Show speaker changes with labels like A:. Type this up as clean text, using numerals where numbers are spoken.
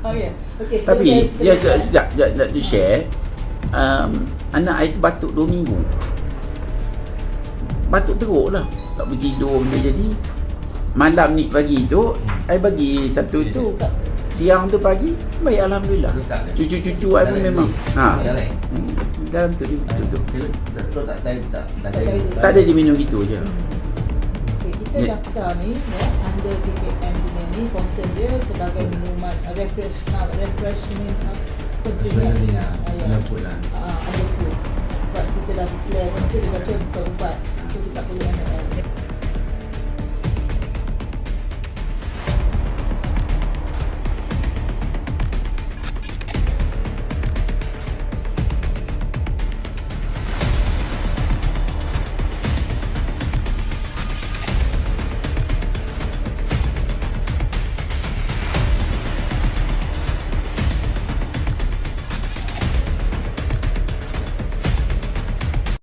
A: Okay,
B: Tapi sekejap nak tu share. Anak saya tu batuk 2 minggu. Batuk teruk lah, tak boleh tidur benda jadi. Malam ni pagi tu saya bagi satu tu, siang tu pagi baik alhamdulillah. Cucu-cucu saya pun memang dalam tu tak ada dia minum gitu je.
A: Kita daftar ni under PKM punya ni concern dia sebagai minuman refreshment pentingan ada food. Sebab kita dah declare situ dia baca bukan ubat, so kita tak perlu ML.